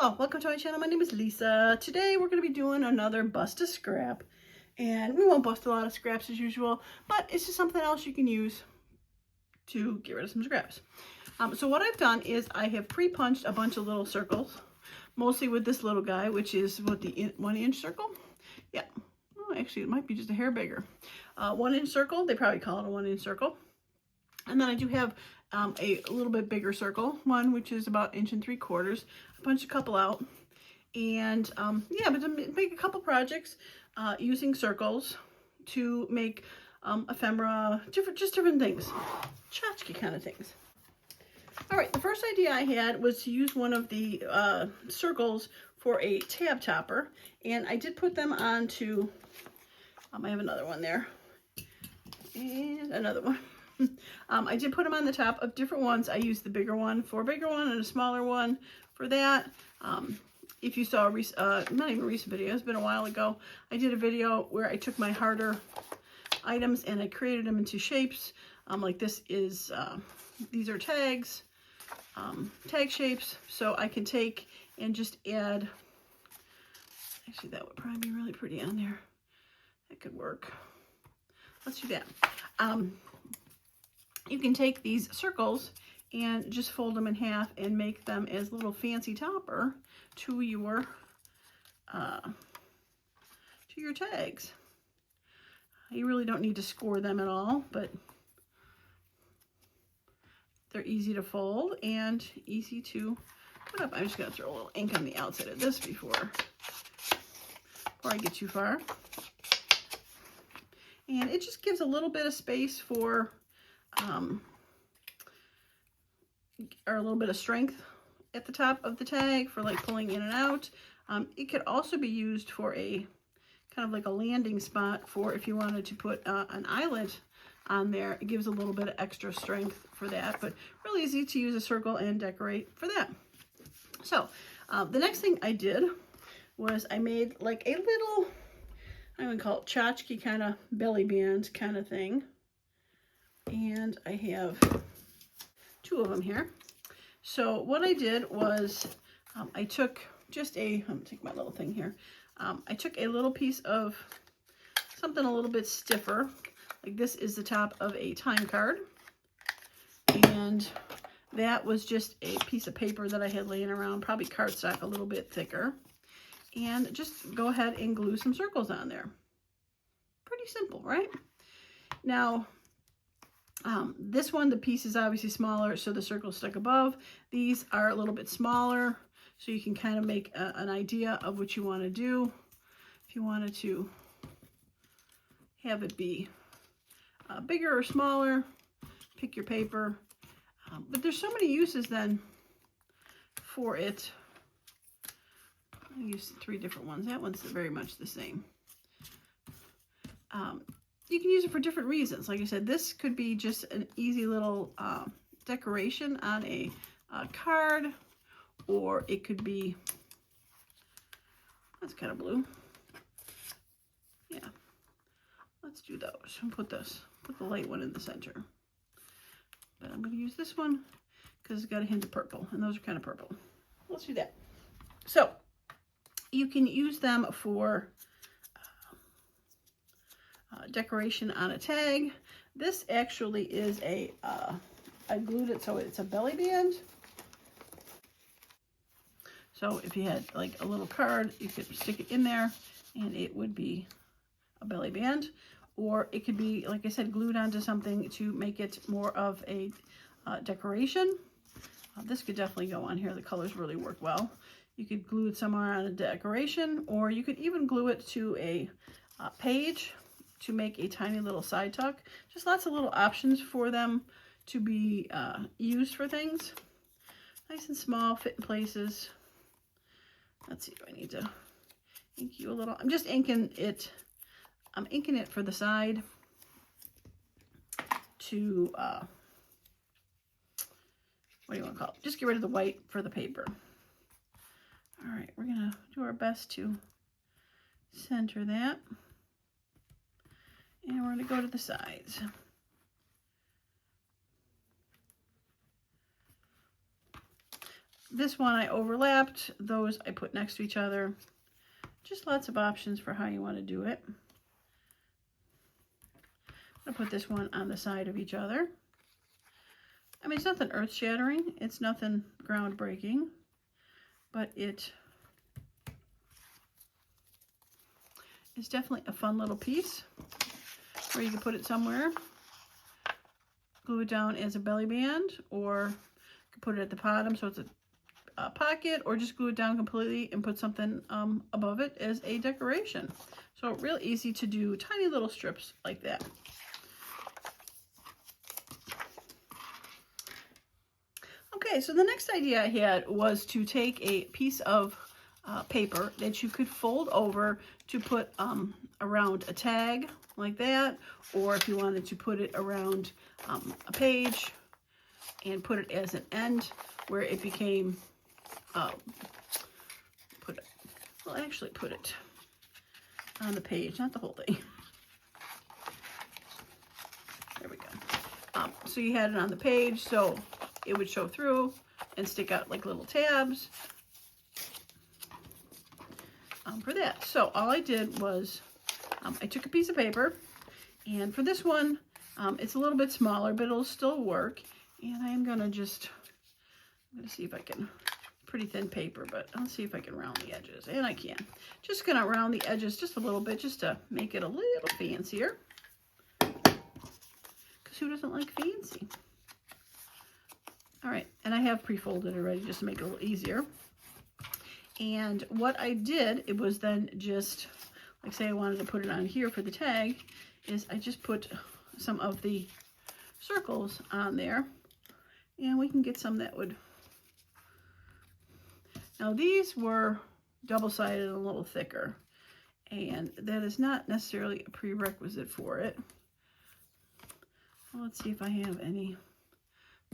Hello, welcome to my channel. My name is Lisa. Today we're going to be doing another bust a scrap. And we won't bust a lot of scraps as usual, but it's just something else you can use to get rid of some scraps. So what I've done is I have pre-punched a bunch of little circles, mostly with this little guy, which is what the 1 inch circle. Yeah, oh, actually it might be just a hair bigger. 1 inch circle, they probably call it a 1 inch circle. And then I do have a little bit bigger circle, one which is about 1 3/4. I punched a couple out, and yeah, but to make a couple projects using circles to make ephemera, different things, tchotchke kind of things. All right, the first idea I had was to use one of the circles for a tab topper, and I did put them onto. I have another one there, and another one. I did put them on the top of different ones. I used the bigger one for a bigger one and a smaller one for that. If you saw, not even a recent video, it's been a while ago, I did a video where I took my harder items and I created them into shapes. Like this is, these are tags, tag shapes. So I can take and just add, actually that would probably be really pretty on there. That could work. Let's do that. You can take these circles and just fold them in half and make them as little fancy topper to your tags. You really don't need to score them at all, but they're easy to fold and easy to put up. I'm just going to throw a little ink on the outside of this before I get too far. And it just gives a little bit of space for or a little bit of strength at the top of the tag for like pulling in and out. It could also be used for a kind of like a landing spot for if you wanted to put an eyelet on there. It gives a little bit of extra strength for that, but really easy to use a circle and decorate for that. So the next thing I did was I made like a little, I would call it tchotchke kind of belly band kind of thing. And I have 2 of them here. So what I did was I took just I'm gonna take my little thing here. I took a little piece of something a little bit stiffer, like this is the top of a time card, and that was just a piece of paper that I had laying around, probably cardstock, a little bit thicker, and just go ahead and glue some circles on there. Pretty simple, right? Now this one, the piece is obviously smaller, so the circle stuck above. These are a little bit smaller, so you can kind of make an idea of what you want to do. If you wanted to have it be bigger or smaller, pick your paper. But there's so many uses then for it. I used 3 different ones. That one's very much the same. You can use it for different reasons. Like I said, this could be just an easy little decoration on a card, or it could be, that's kind of blue. Yeah, let's do those and put the light one in the center. But I'm going to use this one because it's got a hint of purple, and those are kind of purple. Let's do that. So you can use them for decoration on a tag. This actually is I glued it so it's a belly band. So if you had like a little card, you could stick it in there and it would be a belly band, or it could be, like I said, glued onto something to make it more of a decoration. This could definitely go on here. The colors really work well. You could glue it somewhere on a decoration, or you could even glue it to a page to make a tiny little side tuck. Just lots of little options for them to be used for things. Nice and small, fit in places. Let's see, do I need to ink you a little? I'm just inking it. I'm inking it for the side to, what do you want to call it? Just get rid of the white for the paper. All right, we're gonna do our best to center that. And we're going to go to the sides. This one I overlapped, those I put next to each other. Just lots of options for how you want to do it. I'm going to put this one on the side of each other. I mean, it's nothing earth-shattering. It's nothing groundbreaking. But it is definitely a fun little piece where you can put it somewhere. Glue it down as a belly band, or you can put it at the bottom so it's a pocket, or just glue it down completely and put something above it as a decoration. So real easy to do tiny little strips like that. Okay, so the next idea I had was to take a piece of paper that you could fold over to put around a tag like that, or if you wanted to put it around a page and put it as an end where it became, put it on the page, not the whole thing. There we go. So you had it on the page, so it would show through and stick out like little tabs for that. So all I did was I took a piece of paper, and for this one, it's a little bit smaller, but it'll still work. And I am going to see if I can, pretty thin paper, but I'll see if I can round the edges. And I can. Just going to round the edges just a little bit, just to make it a little fancier. Because who doesn't like fancy? All right, and I have pre-folded already just to make it a little easier. And what I did, it was then just, like say I wanted to put it on here for the tag, is I just put some of the circles on there. And we can get some that would, now these were double-sided and a little thicker. And that is not necessarily a prerequisite for it. Well, let's see if I have any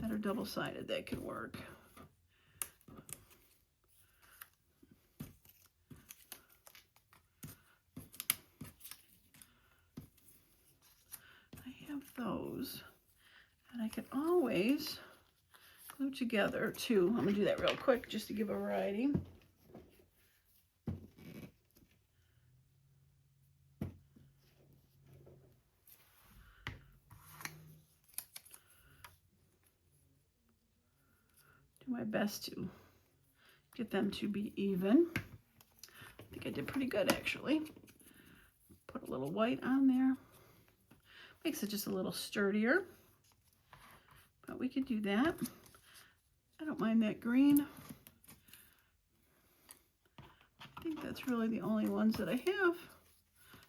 that are double-sided that could work. I have those, and I can always glue together too. I'm gonna do that real quick just to give a variety. Do my best to get them to be even. I think I did pretty good actually. Put a little white on there. Makes it just a little sturdier. But we could do that. I don't mind that green. I think that's really the only ones that I have.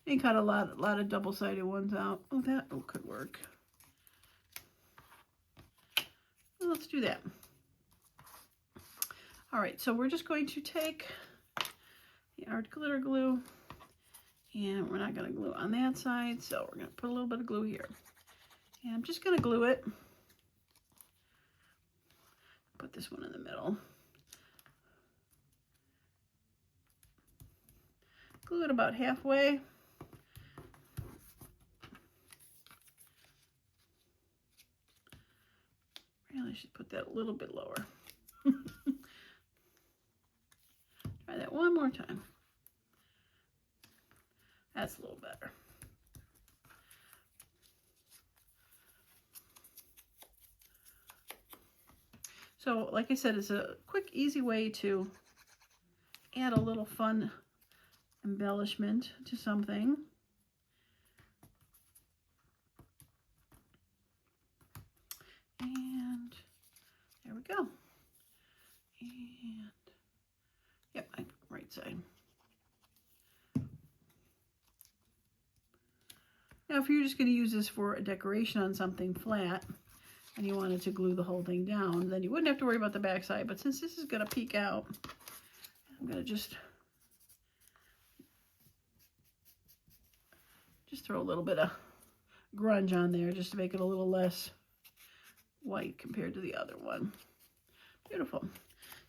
I cut a lot of double-sided ones out. Oh, that could work. Well, let's do that. All right, so we're just going to take the art glitter glue, and we're not going to glue on that side, so we're going to put a little bit of glue here. And I'm just going to glue it. Put this one in the middle. Glue it about halfway. Really should put that a little bit lower. Try that one more time. That's a little better. So, like I said, it's a quick, easy way to add a little fun embellishment to something. And there we go. And yep, right side. Now, if you're just going to use this for a decoration on something flat and you wanted to glue the whole thing down, then you wouldn't have to worry about the back side. But since this is going to peek out, I'm going to just throw a little bit of grunge on there just to make it a little less white compared to the other one. Beautiful.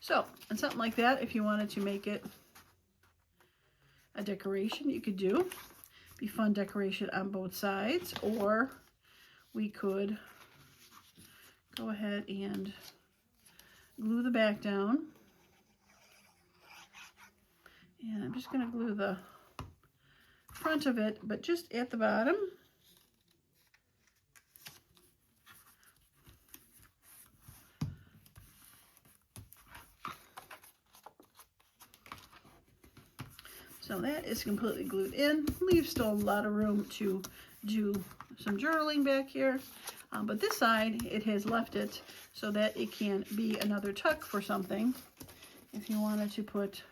So, and something like that, if you wanted to make it a decoration, you could do. Be fun decoration on both sides, or we could go ahead and glue the back down. And I'm just going to glue the front of it, but just at the bottom. So that is completely glued in. Leaves still a lot of room to do some journaling back here. But this side, it has left it so that it can be another tuck for something. If you wanted to put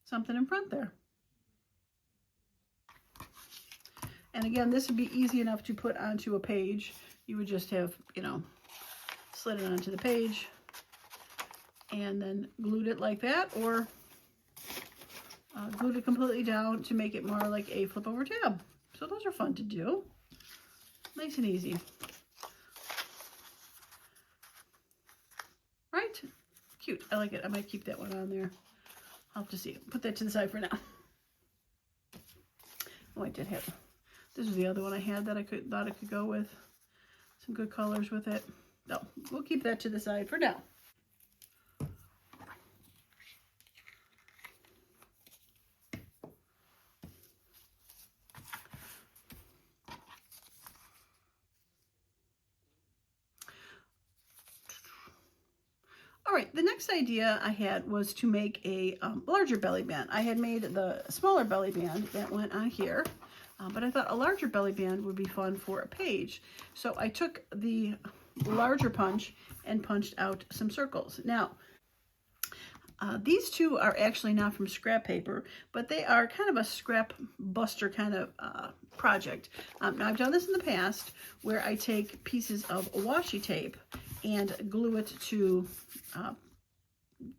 something in front there. And again, this would be easy enough to put onto a page. You would just have, you know, slid it onto the page and then glued it like that, or glued it completely down to make it more like a flip over tab. So those are fun to do. Nice and easy. Right? Cute. I like it. I might keep that one on there. I'll have to see. Put that to the side for now. Oh, I did have, this is the other one I had that I thought I could go with. Some good colors with it. No, we'll keep that to the side for now. All right, the next idea I had was to make a larger belly band. I had made the smaller belly band that went on here, but I thought a larger belly band would be fun for a page. So I took the larger punch and punched out some circles. Now, these two are actually not from scrap paper, but they are kind of a scrap buster kind of project. Now, I've done this in the past where I take pieces of washi tape and glue it to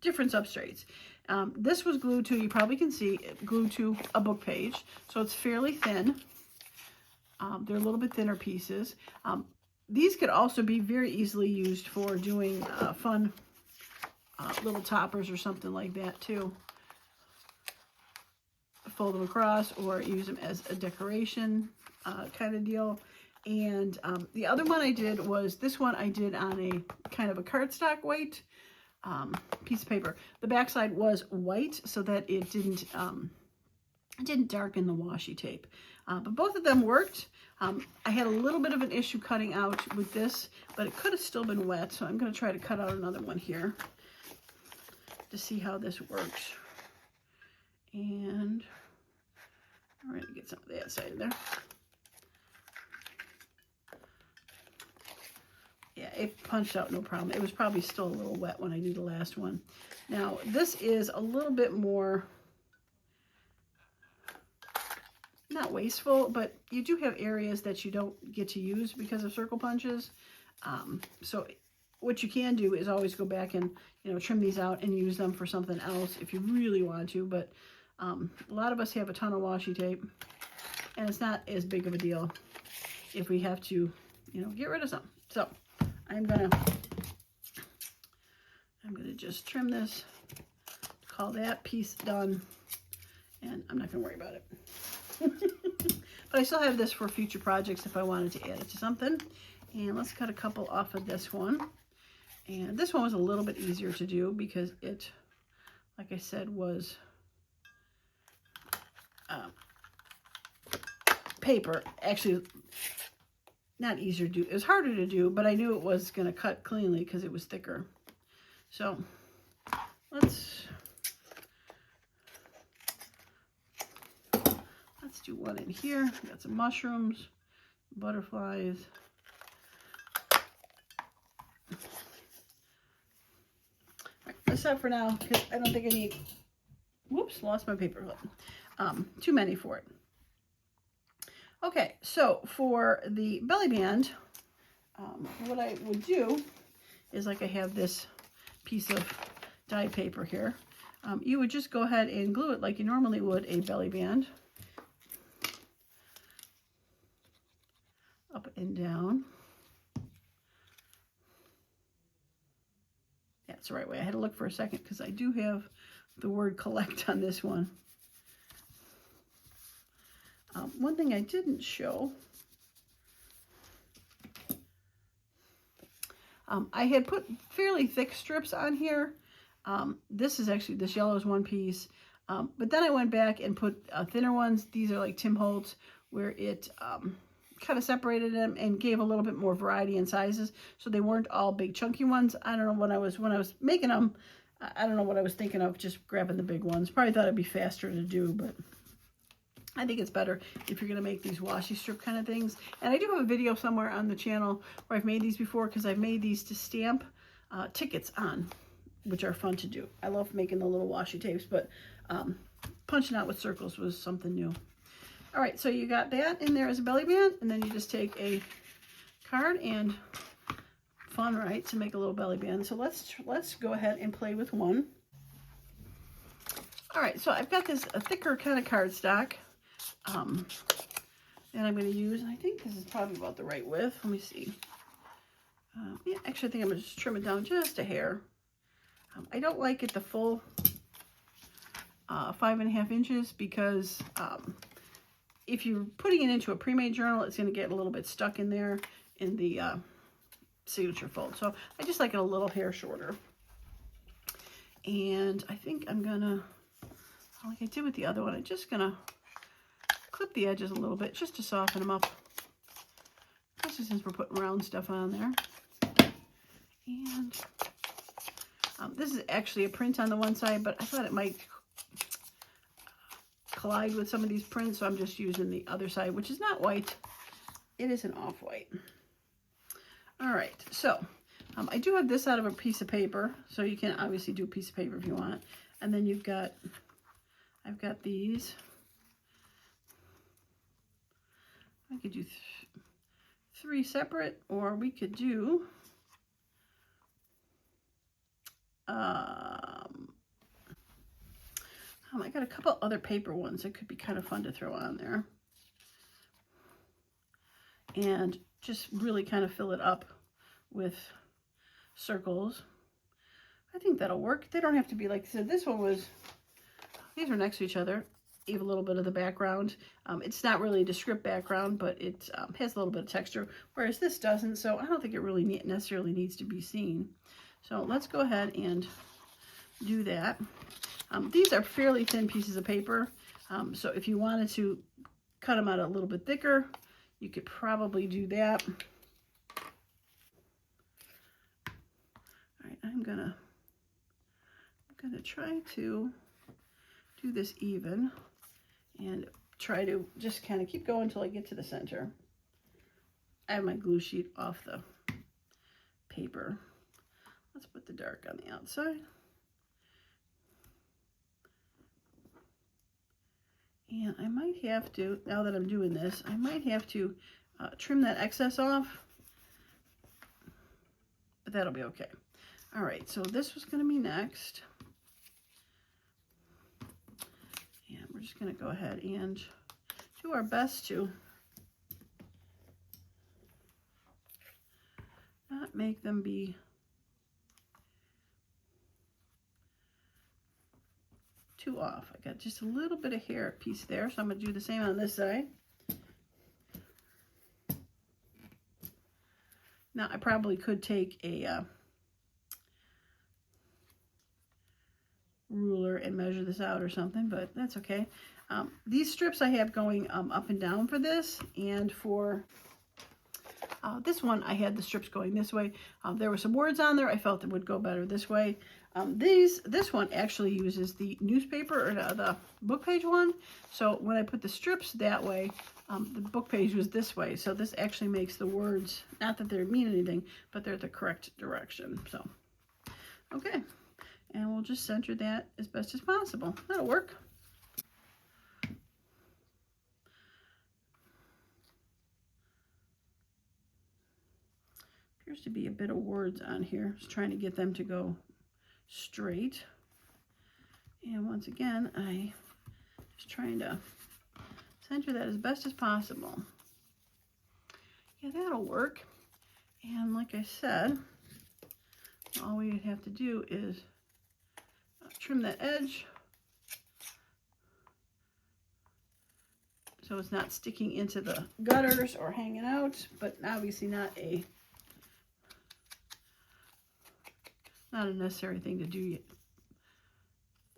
different substrates. This was glued to, you probably can see, glued to a book page, so it's fairly thin. They're a little bit thinner pieces. These could also be very easily used for doing fun little toppers or something like that too. Fold them across or use them as a decoration kind of deal. And the other one I did was, this one I did on a kind of a cardstock weight piece of paper. The backside was white so that it didn't darken the washi tape. But both of them worked. I had a little bit of an issue cutting out with this, but it could have still been wet. So I'm going to try to cut out another one here to see how this works. And I'm ready to get some of that side of there. Yeah, it punched out no problem. It was probably still a little wet when I did the last one. Now, this is a little bit more, not wasteful, but you do have areas that you don't get to use because of circle punches. So what you can do is always go back and, you know, trim these out and use them for something else if you really want to. But a lot of us have a ton of washi tape, and it's not as big of a deal if we have to, you know, get rid of some. So I'm gonna just trim this, call that piece done, and I'm not gonna worry about it. But I still have this for future projects if I wanted to add it to something. And let's cut a couple off of this one. And this one was a little bit easier to do because it, like I said, was paper. Actually, not easier to do. It was harder to do, but I knew it was going to cut cleanly because it was thicker. So let's do one in here. Got some mushrooms, butterflies. Let's stop for now because I don't think I need, whoops, lost my paper clip. Too many for it. Okay, so for the belly band, what I would do is, like I have this piece of dyed paper here, you would just go ahead and glue it like you normally would a belly band. Up and down. That's the right way. I had to look for a second because I do have the word collect on this one. One thing I didn't show, I had put fairly thick strips on here. This yellow is one piece. But then I went back and put thinner ones. These are like Tim Holtz, where it kind of separated them and gave a little bit more variety in sizes. So they weren't all big chunky ones. I don't know when I was making them, I don't know what I was thinking of, just grabbing the big ones. Probably thought it'd be faster to do, but I think it's better if you're going to make these washi strip kind of things. And I do have a video somewhere on the channel where I've made these before, because I've made these to stamp tickets on, which are fun to do. I love making the little washi tapes, but punching out with circles was something new. All right, so you got that in there as a belly band, and then you just take a card and fun, right, to make a little belly band. So let's go ahead and play with one. All right, so I've got a thicker kind of cardstock. And I'm going to use, and I think this is probably about the right width. Let me see. Yeah, actually, I think I'm going to just trim it down just a hair. I don't like it the full 5.5 inches, because if you're putting it into a pre-made journal, it's going to get a little bit stuck in there in the signature fold. So I just like it a little hair shorter. And I think I'm going to, like I did with the other one, I'm just going to clip the edges a little bit just to soften them up, especially since we're putting round stuff on there. And this is actually a print on the one side, but I thought it might collide with some of these prints, so I'm just using the other side, which is not white. It is an off-white. All right, so I do have this out of a piece of paper, so you can obviously do a piece of paper if you want. And then I've got these. I could do 3 separate, or we could do I got a couple other paper ones that could be kind of fun to throw on there, and just really kind of fill it up with circles. I think that'll work. They don't have to be like I said. These are next to each other. Give a little bit of the background. It's not really a script background, but it has a little bit of texture, whereas this doesn't, so I don't think it really necessarily needs to be seen. So let's go ahead and do that. These are fairly thin pieces of paper, so if you wanted to cut them out a little bit thicker, you could probably do that. All right, I'm gonna try to do this even and try to just kind of keep going until I get to the center. I have my glue sheet off the paper. Let's put the dark on the outside. And I might have to, now that I'm doing this, I might have to trim that excess off, but that'll be okay. All right, so this was going to be next. And we're just going to go ahead and do our best to not make them be too off. I got just a little bit of hair piece there, so I'm going to do the same on this side. Now, I probably could take a ruler and measure this out or something, but that's okay. These strips I have going up and down for this, and for this one I had the strips going this way. There were some words on there I felt it would go better this way. This one actually uses the newspaper, or the book page one, so when I put the strips that way, the book page was this way, so this actually makes the words, not that they mean anything, but they're the correct direction. So okay, and we'll just center that as best as possible. That'll work. Appears to be a bit of words on here. Just trying to get them to go straight. And once again, I just trying to center that as best as possible. Yeah, that'll work. And like I said, all we have to do is trim that edge so it's not sticking into the gutters or hanging out, but obviously not a not a necessary thing to do yet.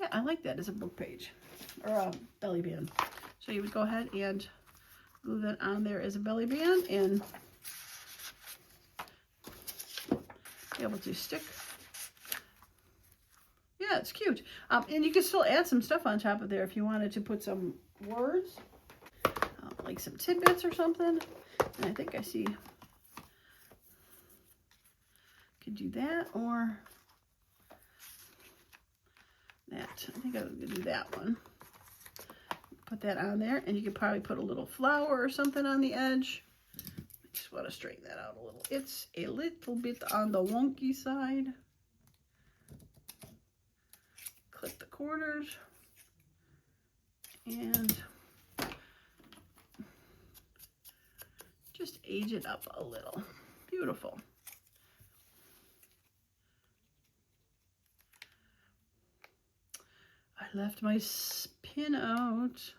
Yeah, I like that as a book page or a belly band. So you would go ahead and glue that on there as a belly band and be able to stick. Yeah, it's cute. And you can still add some stuff on top of there if you wanted to put some words, like some tidbits or something. And I think I see, could do that or that. I think I'm gonna do that one. Put that on there, and you could probably put a little flower or something on the edge. I just want to straighten that out a little. It's a little bit on the wonky side. Clip the corners and just age it up a little. Beautiful. I left my pin out.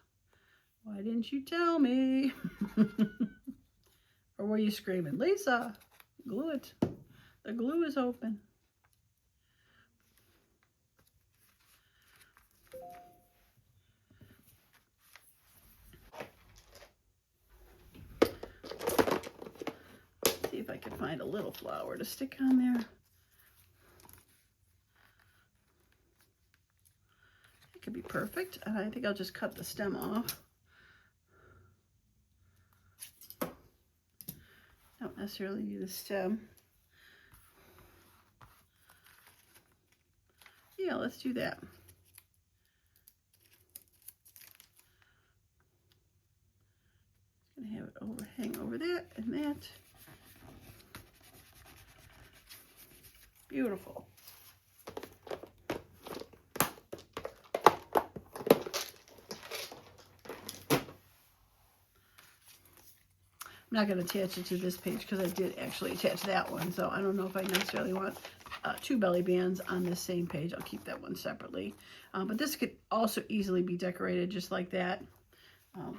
Why didn't you tell me? Or were you screaming, Lisa, glue it. The glue is open. See if I can find a little flower to stick on there. It could be perfect. And I think I'll just cut the stem off. Don't necessarily need the stem. Yeah, let's do that. Gonna have it overhang over that and that. Beautiful. I'm not going to attach it to this page because I did actually attach that one, so I don't know if I necessarily want two belly bands on this same page. I'll keep that one separately. But this could also easily be decorated just like that.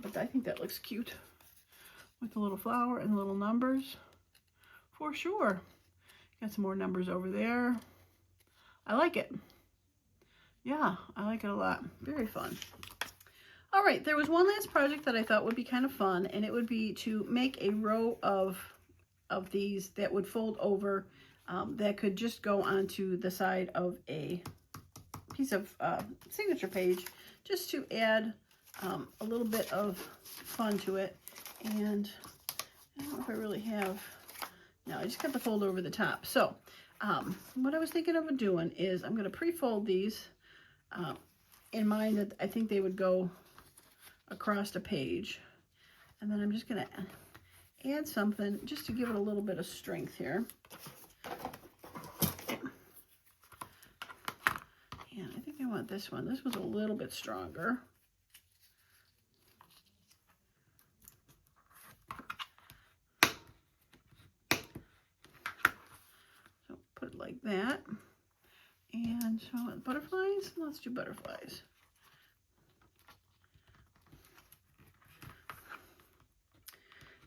But I think that looks cute with the little flower and the little numbers for sure. Got some more numbers over there. I like it. Yeah, I like it a lot. Very fun. All right, there was one last project that I thought would be kind of fun, and it would be to make a row of these that would fold over, that could just go onto the side of a piece of signature page, just to add a little bit of fun to it. And I don't know if I really have, no, I just got the fold over the top. So what I was thinking of doing is I'm going to pre-fold these in mind that I think they would go across a page, and then I'm just going to add something just to give it a little bit of strength here. And I think I want this one. This one's a little bit stronger. So put it like that. And so butterflies, let's do butterflies.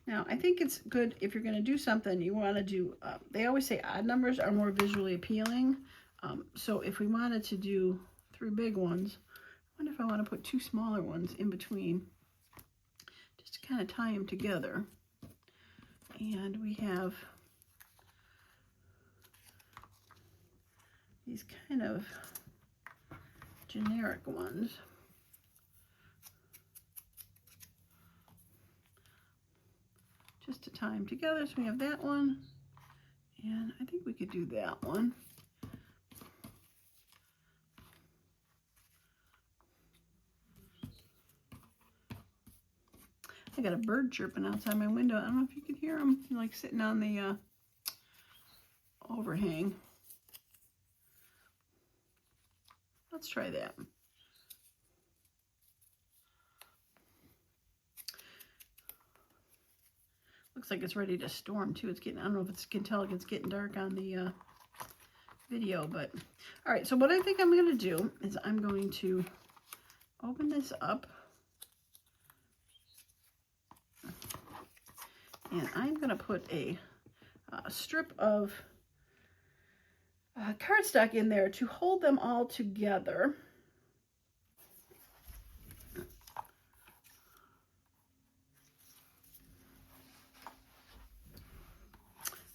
Now, I think it's good if you're going to do something, you want to do, they always say odd numbers are more visually appealing. So if we wanted to do 3 big ones, I wonder if I want to put 2 smaller ones in between, just to kind of tie them together. And we have these kind of generic ones. Just to tie them together. So we have that one, and I think we could do that one. I got a bird chirping outside my window. I don't know if you can hear him, like sitting on the overhang. Let's try that. Looks like it's ready to storm too. It's getting, I don't know if it's, can tell if it's getting dark on the video, but all right. So what I think I'm going to do is I'm going to open this up, and I'm going to put a strip of cardstock in there to hold them all together.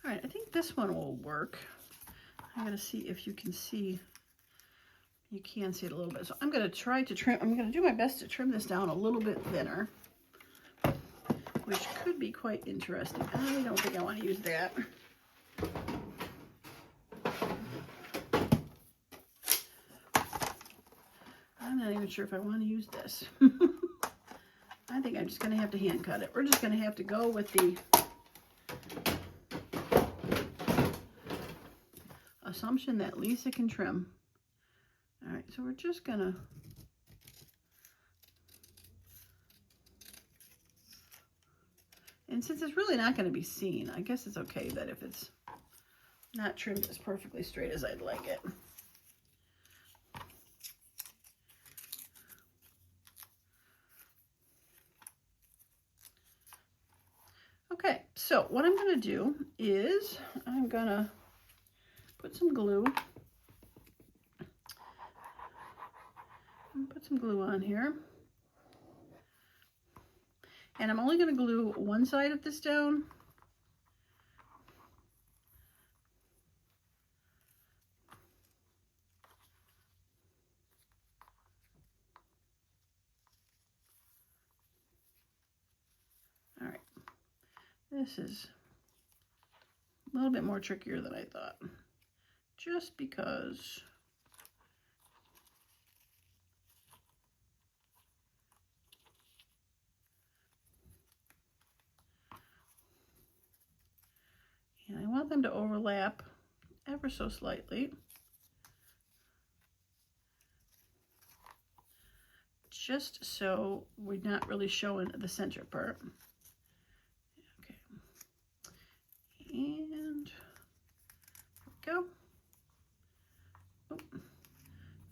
All right, I think this one will work. I'm going to see if you can see. You can see it a little bit. So I'm going to try to trim. I'm going to do my best to trim this down a little bit thinner, which could be quite interesting. I don't think I want to use that. I'm not even sure if I want to use this. I think I'm just going to have to hand cut it. We're just going to have to go with the assumption that Lisa can trim. All right, so we're just going to and since it's really not going to be seen, I guess it's okay that if it's not trimmed as perfectly straight as I'd like it. Okay, so what I'm going to do is I'm going to put some glue. Put some glue on here. And I'm only going to glue one side of this down. All right. This is a little bit more trickier than I thought. Just because and I want them to overlap ever so slightly. Just so we're not really showing the center part. Okay. And there we go. Oh,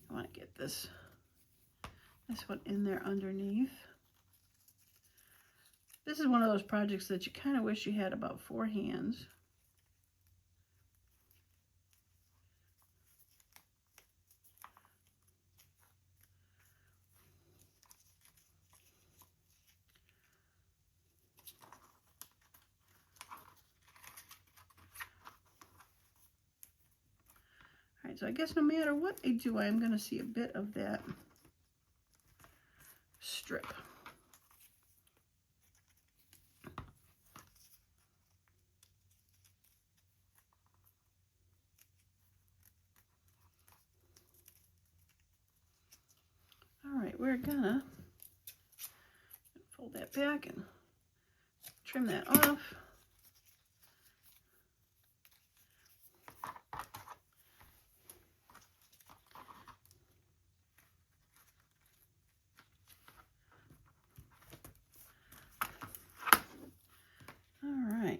I want to get this one in there underneath. This is one of those projects that you kind of wish you had about 4 hands. All right, so I guess no matter what I do, I'm going to see a bit of that strip. All right, we're gonna fold that back and trim that off. All right.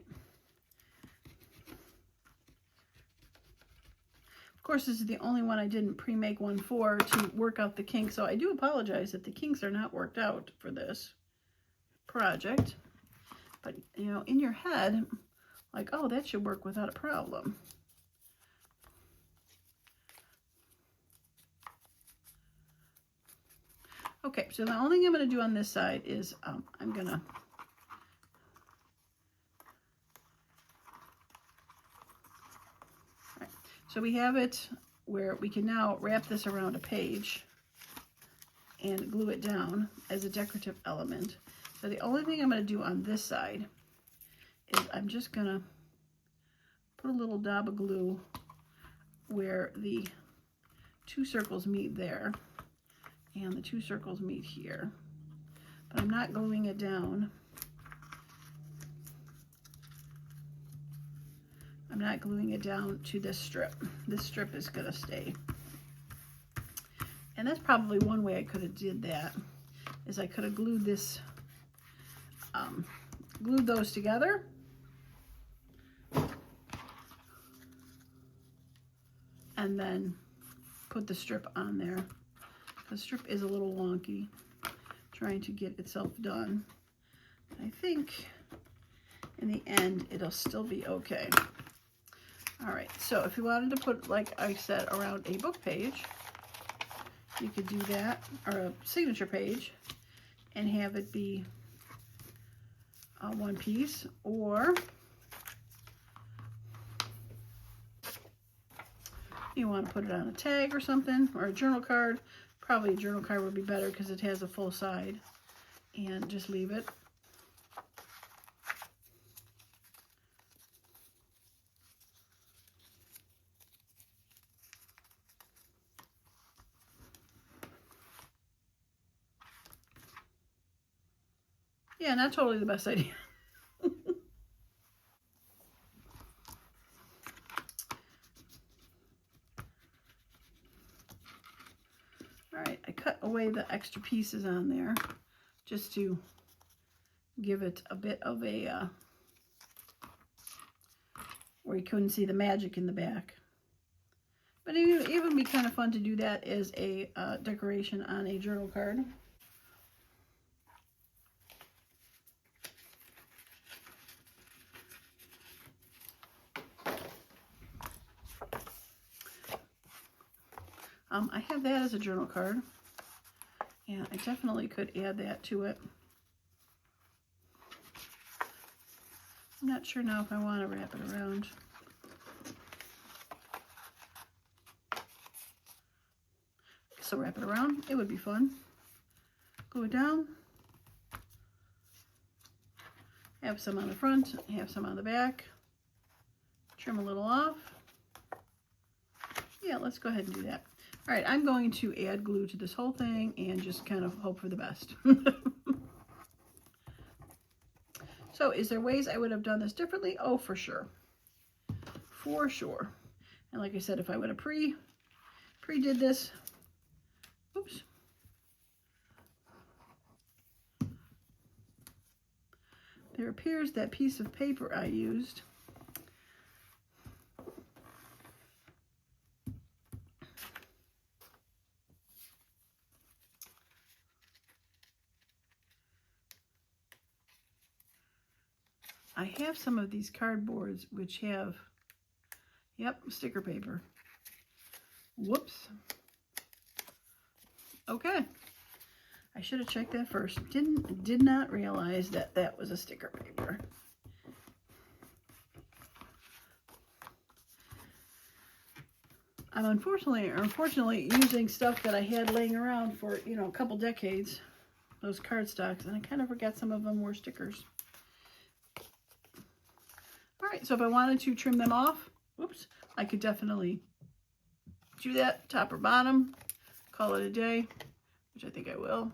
Of course, this is the only one I didn't pre-make one for to work out the kinks, so I do apologize that the kinks are not worked out for this project. But, you know, in your head, like, oh, that should work without a problem. Okay, so the only thing I'm going to do on this side is I'm going to so we have it where we can now wrap this around a page and glue it down as a decorative element. So the only thing I'm going to do on this side is I'm just going to put a little dab of glue where the 2 circles meet there and the 2 circles meet here. But I'm not gluing it down. I'm not gluing it down to this strip. This strip is going to stay. And that's probably one way I could have did that, is I could have glued this, glued those together. And then put the strip on there. The strip is a little wonky, trying to get itself done. I think in the end, it'll still be okay. All right, so if you wanted to put, like I said, around a book page, you could do that, or a signature page, and have it be one piece, or you want to put it on a tag or something, or a journal card. Probably a journal card would be better because it has a full side, and just leave it. Yeah, not totally the best idea. All right, I cut away the extra pieces on there just to give it a bit of a, where you couldn't see the magic in the back. But it would be kind of fun to do that as a decoration on a journal card. I have that as a journal card, and I definitely could add that to it. I'm not sure now if I want to wrap it around. So wrap it around, it would be fun. Glue it down. Have some on the front, have some on the back. Trim a little off. Yeah, let's go ahead and do that. All right, I'm going to add glue to this whole thing and just kind of hope for the best. So is there ways I would have done this differently? Oh, for sure. For sure. And like I said, if I would have pre-did this, oops. There appears that piece of paper I used I have some of these cardboards which have, yep, sticker paper. Whoops. Okay. I should have checked that first. Did not realize that that was a sticker paper. I'm unfortunately using stuff that I had laying around for, you know, a couple decades, those cardstocks, and I kind of forgot some of them were stickers. All right, so if I wanted to trim them off, whoops, I could definitely do that, top or bottom, call it a day, which I think I will.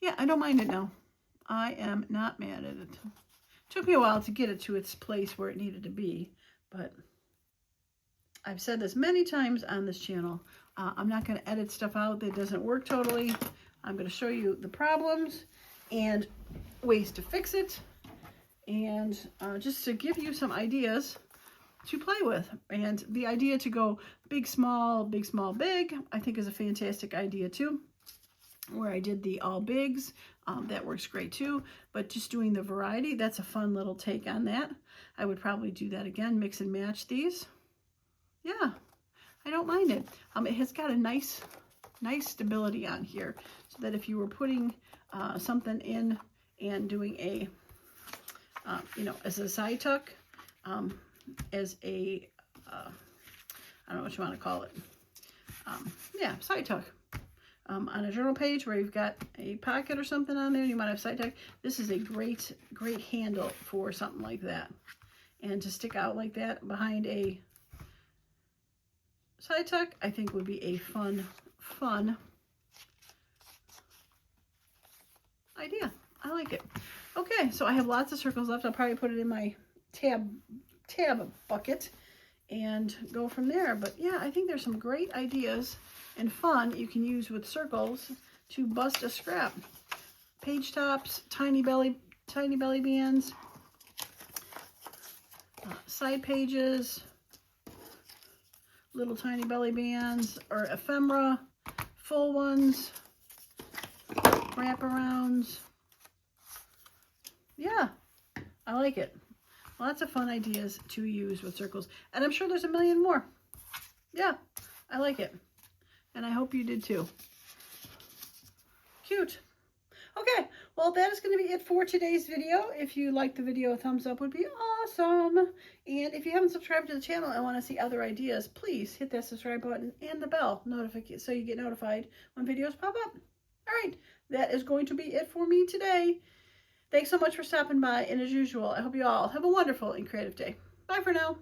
Yeah, I don't mind it now. I am not mad at it. Took me a while to get it to its place where it needed to be, but I've said this many times on this channel. I'm not going to edit stuff out that doesn't work totally. I'm going to show you the problems and ways to fix it, and just to give you some ideas to play with. And the idea to go big, small, big, small, big, I think is a fantastic idea too. Where I did the all bigs, that works great too. But just doing the variety, that's a fun little take on that. I would probably do that again, mix and match these. Yeah, I don't mind it. It has got a nice stability on here, so that if you were putting something in and doing a, you know, as a side tuck, as a, I don't know what you want to call it. Yeah, side tuck. On a journal page where you've got a pocket or something on there, you might have side tuck. This is a great handle for something like that. And to stick out like that behind a side tuck, I think would be a fun idea. I like it. Okay, so I have lots of circles left. I'll probably put it in my tab bucket and go from there. But yeah, I think there's some great ideas and fun you can use with circles to bust a scrap. Page tops, tiny belly bands, side pages, little tiny belly bands, or ephemera, full ones, wraparounds. Yeah, I like it. Lots of fun ideas to use with circles. And I'm sure there's a million more. Yeah, I like it. And I hope you did too. Cute. Okay, well, that is going to be it for today's video. If you liked the video, a thumbs up would be awesome. And if you haven't subscribed to the channel and want to see other ideas, please hit that subscribe button and the bell notification so you get notified when videos pop up. All right, that is going to be it for me today. Thanks so much for stopping by, and as usual, I hope you all have a wonderful and creative day. Bye for now.